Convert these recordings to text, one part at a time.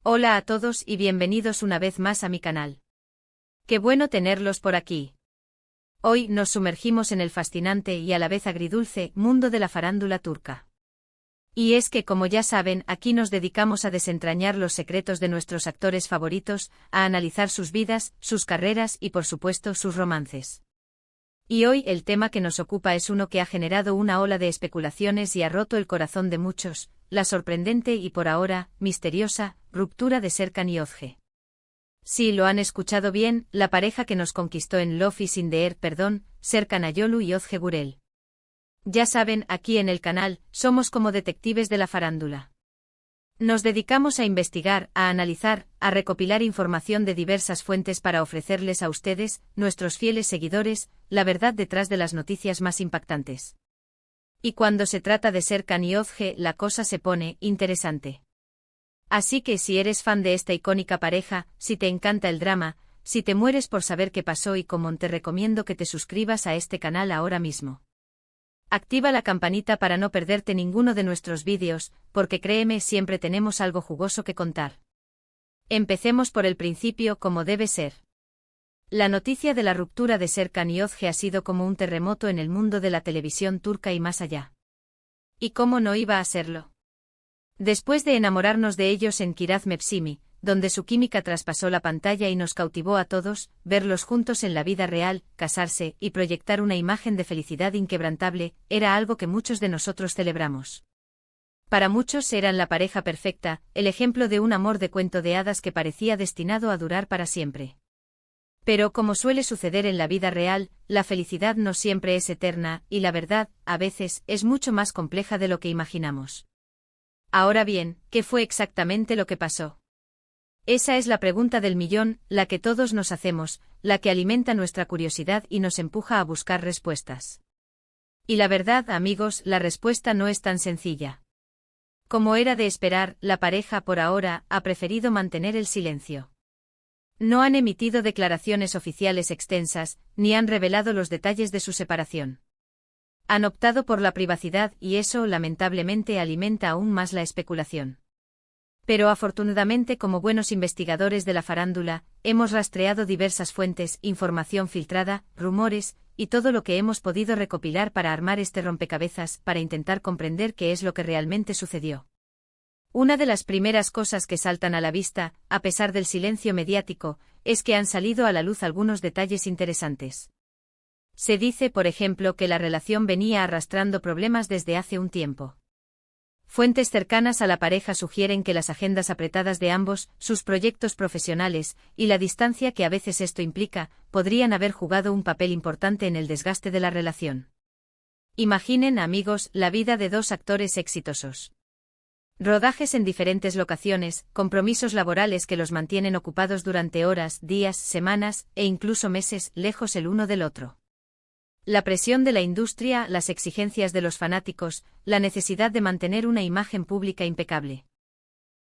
Hola a todos y bienvenidos una vez más a mi canal. Qué bueno tenerlos por aquí. Hoy nos sumergimos en el fascinante y a la vez agridulce mundo de la farándula turca. Y es que, como ya saben, aquí nos dedicamos a desentrañar los secretos de nuestros actores favoritos, a analizar sus vidas, sus carreras y por supuesto sus romances. Y hoy el tema que nos ocupa es uno que ha generado una ola de especulaciones y ha roto el corazón de muchos, la sorprendente y por ahora, misteriosa, ruptura de Serkan y Özge. Sí, lo han escuchado bien, la pareja que nos conquistó en Love is in the Air, Serkan Ayolu y Özge Gürel. Ya saben, aquí en el canal, somos como detectives de la farándula. Nos dedicamos a investigar, a analizar, a recopilar información de diversas fuentes para ofrecerles a ustedes, nuestros fieles seguidores, la verdad detrás de las noticias más impactantes. Y cuando se trata de Serkan y Özge, la cosa se pone interesante. Así que si eres fan de esta icónica pareja, si te encanta el drama, si te mueres por saber qué pasó y cómo, te recomiendo que te suscribas a este canal ahora mismo. Activa la campanita para no perderte ninguno de nuestros vídeos, porque créeme, siempre tenemos algo jugoso que contar. Empecemos por el principio, como debe ser. La noticia de la ruptura de Serkan y Özge ha sido como un terremoto en el mundo de la televisión turca y más allá. ¿Y cómo no iba a serlo? Después de enamorarnos de ellos en Kiraz Mevsimi, donde su química traspasó la pantalla y nos cautivó a todos, verlos juntos en la vida real, casarse y proyectar una imagen de felicidad inquebrantable, era algo que muchos de nosotros celebramos. Para muchos eran la pareja perfecta, el ejemplo de un amor de cuento de hadas que parecía destinado a durar para siempre. Pero como suele suceder en la vida real, la felicidad no siempre es eterna, y la verdad, a veces, es mucho más compleja de lo que imaginamos. Ahora bien, ¿qué fue exactamente lo que pasó? Esa es la pregunta del millón, la que todos nos hacemos, la que alimenta nuestra curiosidad y nos empuja a buscar respuestas. Y la verdad, amigos, la respuesta no es tan sencilla. Como era de esperar, la pareja por ahora ha preferido mantener el silencio. No han emitido declaraciones oficiales extensas, ni han revelado los detalles de su separación. Han optado por la privacidad y eso, lamentablemente, alimenta aún más la especulación. Pero afortunadamente, como buenos investigadores de la farándula, hemos rastreado diversas fuentes, información filtrada, rumores, y todo lo que hemos podido recopilar para armar este rompecabezas, para intentar comprender qué es lo que realmente sucedió. Una de las primeras cosas que saltan a la vista, a pesar del silencio mediático, es que han salido a la luz algunos detalles interesantes. Se dice, por ejemplo, que la relación venía arrastrando problemas desde hace un tiempo. Fuentes cercanas a la pareja sugieren que las agendas apretadas de ambos, sus proyectos profesionales, y la distancia que a veces esto implica, podrían haber jugado un papel importante en el desgaste de la relación. Imaginen, amigos, la vida de dos actores exitosos. Rodajes en diferentes locaciones, compromisos laborales que los mantienen ocupados durante horas, días, semanas, e incluso meses, lejos el uno del otro. La presión de la industria, las exigencias de los fanáticos, la necesidad de mantener una imagen pública impecable.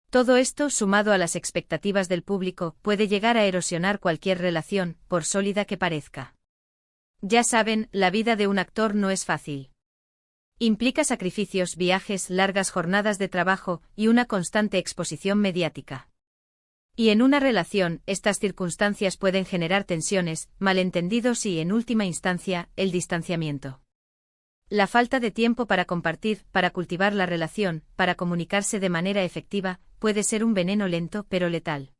Todo esto, sumado a las expectativas del público, puede llegar a erosionar cualquier relación, por sólida que parezca. Ya saben, la vida de un actor no es fácil. Implica sacrificios, viajes, largas jornadas de trabajo y una constante exposición mediática. Y en una relación, estas circunstancias pueden generar tensiones, malentendidos y, en última instancia, el distanciamiento. La falta de tiempo para compartir, para cultivar la relación, para comunicarse de manera efectiva, puede ser un veneno lento pero letal.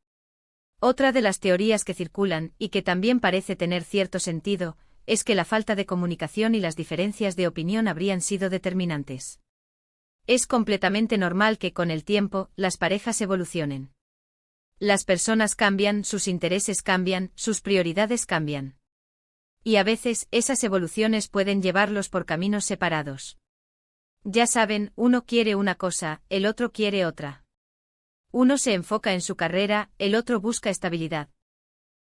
Otra de las teorías que circulan, y que también parece tener cierto sentido, es que la falta de comunicación y las diferencias de opinión habrían sido determinantes. Es completamente normal que con el tiempo, las parejas evolucionen. Las personas cambian, sus intereses cambian, sus prioridades cambian. Y a veces, esas evoluciones pueden llevarlos por caminos separados. Ya saben, uno quiere una cosa, el otro quiere otra. Uno se enfoca en su carrera, el otro busca estabilidad.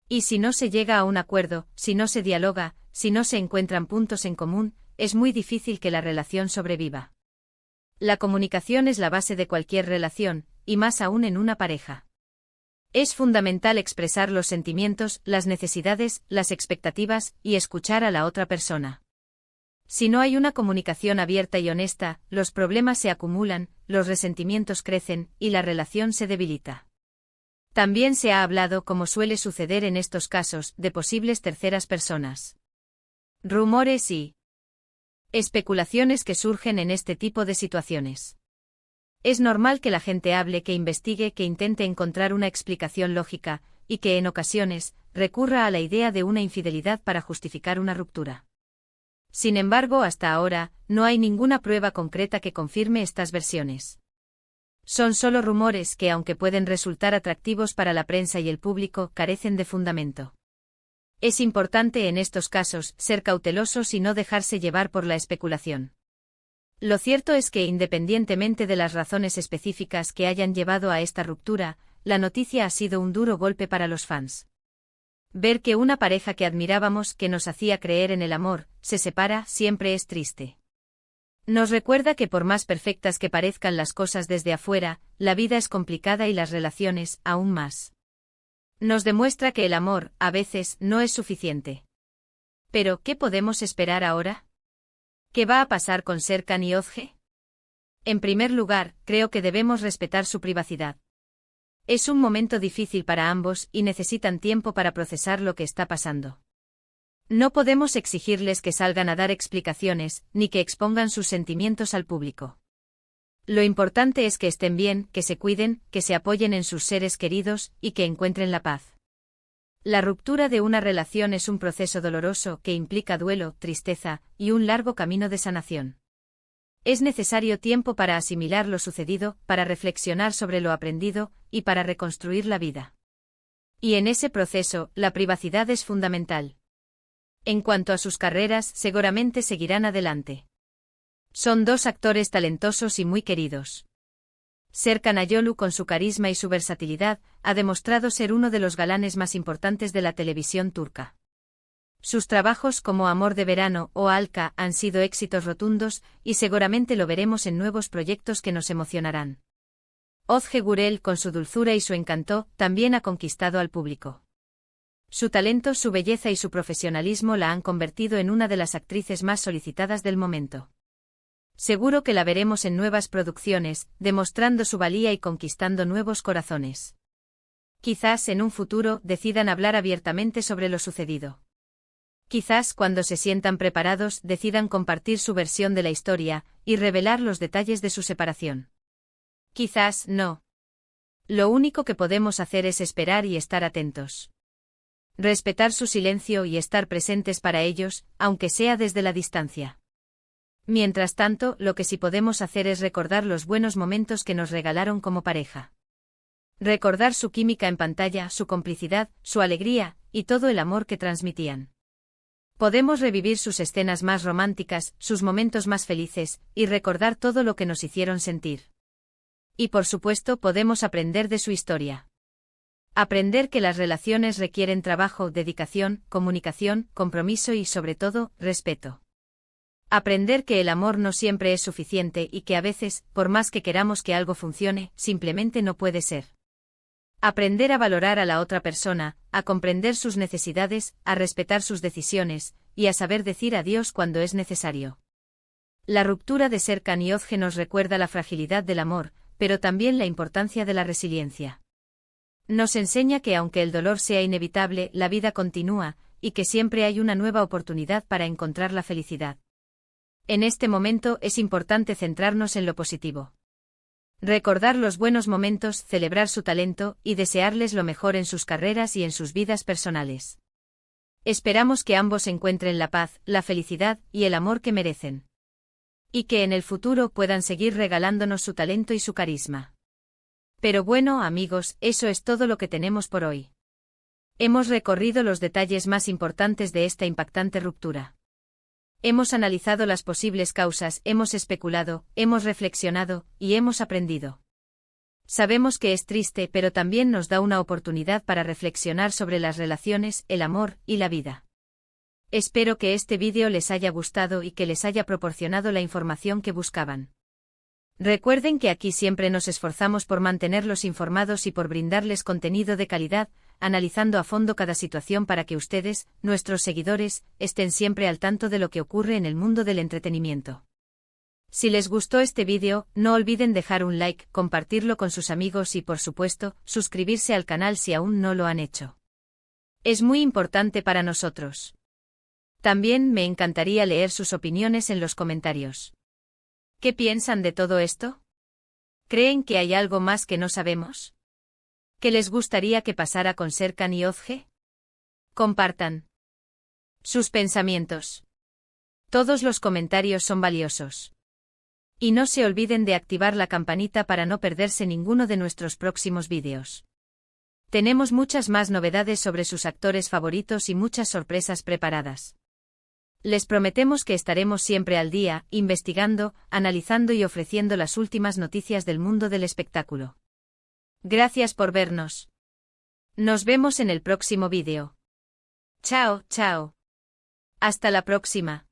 Y si no se llega a un acuerdo, si no se dialoga, si no se encuentran puntos en común, es muy difícil que la relación sobreviva. La comunicación es la base de cualquier relación, y más aún en una pareja. Es fundamental expresar los sentimientos, las necesidades, las expectativas, y escuchar a la otra persona. Si no hay una comunicación abierta y honesta, los problemas se acumulan, los resentimientos crecen, y la relación se debilita. También se ha hablado, como suele suceder en estos casos, de posibles terceras personas. Rumores y especulaciones que surgen en este tipo de situaciones. Es normal que la gente hable, que investigue, que intente encontrar una explicación lógica, y que en ocasiones recurra a la idea de una infidelidad para justificar una ruptura. Sin embargo, hasta ahora, no hay ninguna prueba concreta que confirme estas versiones. Son solo rumores que, aunque pueden resultar atractivos para la prensa y el público, carecen de fundamento. Es importante en estos casos ser cautelosos y no dejarse llevar por la especulación. Lo cierto es que, independientemente de las razones específicas que hayan llevado a esta ruptura, la noticia ha sido un duro golpe para los fans. Ver que una pareja que admirábamos, que nos hacía creer en el amor, se separa, siempre es triste. Nos recuerda que por más perfectas que parezcan las cosas desde afuera, la vida es complicada y las relaciones, aún más. Nos demuestra que el amor, a veces, no es suficiente. Pero, ¿qué podemos esperar ahora? ¿Qué va a pasar con Serkan y Özge? En primer lugar, creo que debemos respetar su privacidad. Es un momento difícil para ambos y necesitan tiempo para procesar lo que está pasando. No podemos exigirles que salgan a dar explicaciones, ni que expongan sus sentimientos al público. Lo importante es que estén bien, que se cuiden, que se apoyen en sus seres queridos y que encuentren la paz. La ruptura de una relación es un proceso doloroso que implica duelo, tristeza y un largo camino de sanación. Es necesario tiempo para asimilar lo sucedido, para reflexionar sobre lo aprendido y para reconstruir la vida. Y en ese proceso, la privacidad es fundamental. En cuanto a sus carreras, seguramente seguirán adelante. Son dos actores talentosos y muy queridos. Serkan Ayolu, con su carisma y su versatilidad, ha demostrado ser uno de los galanes más importantes de la televisión turca. Sus trabajos como Amor de Verano o Alka han sido éxitos rotundos y seguramente lo veremos en nuevos proyectos que nos emocionarán. Özge Gürel, con su dulzura y su encanto, también ha conquistado al público. Su talento, su belleza y su profesionalismo la han convertido en una de las actrices más solicitadas del momento. Seguro que la veremos en nuevas producciones, demostrando su valía y conquistando nuevos corazones. Quizás en un futuro decidan hablar abiertamente sobre lo sucedido. Quizás cuando se sientan preparados decidan compartir su versión de la historia y revelar los detalles de su separación. Quizás no. Lo único que podemos hacer es esperar y estar atentos. Respetar su silencio y estar presentes para ellos, aunque sea desde la distancia. Mientras tanto, lo que sí podemos hacer es recordar los buenos momentos que nos regalaron como pareja. Recordar su química en pantalla, su complicidad, su alegría y todo el amor que transmitían. Podemos revivir sus escenas más románticas, sus momentos más felices, y recordar todo lo que nos hicieron sentir. Y por supuesto podemos aprender de su historia. Aprender que las relaciones requieren trabajo, dedicación, comunicación, compromiso y sobre todo, respeto. Aprender que el amor no siempre es suficiente y que a veces, por más que queramos que algo funcione, simplemente no puede ser. Aprender a valorar a la otra persona, a comprender sus necesidades, a respetar sus decisiones, y a saber decir adiós cuando es necesario. La ruptura de Serkan y Özge nos recuerda la fragilidad del amor, pero también la importancia de la resiliencia. Nos enseña que aunque el dolor sea inevitable, la vida continúa, y que siempre hay una nueva oportunidad para encontrar la felicidad. En este momento es importante centrarnos en lo positivo. Recordar los buenos momentos, celebrar su talento y desearles lo mejor en sus carreras y en sus vidas personales. Esperamos que ambos encuentren la paz, la felicidad y el amor que merecen. Y que en el futuro puedan seguir regalándonos su talento y su carisma. Pero bueno, amigos, eso es todo lo que tenemos por hoy. Hemos recorrido los detalles más importantes de esta impactante ruptura. Hemos analizado las posibles causas, hemos especulado, hemos reflexionado, y hemos aprendido. Sabemos que es triste, pero también nos da una oportunidad para reflexionar sobre las relaciones, el amor y la vida. Espero que este vídeo les haya gustado y que les haya proporcionado la información que buscaban. Recuerden que aquí siempre nos esforzamos por mantenerlos informados y por brindarles contenido de calidad, analizando a fondo cada situación para que ustedes, nuestros seguidores, estén siempre al tanto de lo que ocurre en el mundo del entretenimiento. Si les gustó este vídeo, no olviden dejar un like, compartirlo con sus amigos y por supuesto, suscribirse al canal si aún no lo han hecho. Es muy importante para nosotros. También me encantaría leer sus opiniones en los comentarios. ¿Qué piensan de todo esto? ¿Creen que hay algo más que no sabemos? ¿Qué les gustaría que pasara con Serkan y Ozge? Compartan sus pensamientos. Todos los comentarios son valiosos. Y no se olviden de activar la campanita para no perderse ninguno de nuestros próximos vídeos. Tenemos muchas más novedades sobre sus actores favoritos y muchas sorpresas preparadas. Les prometemos que estaremos siempre al día, investigando, analizando y ofreciendo las últimas noticias del mundo del espectáculo. Gracias por vernos. Nos vemos en el próximo vídeo. Chao, chao. Hasta la próxima.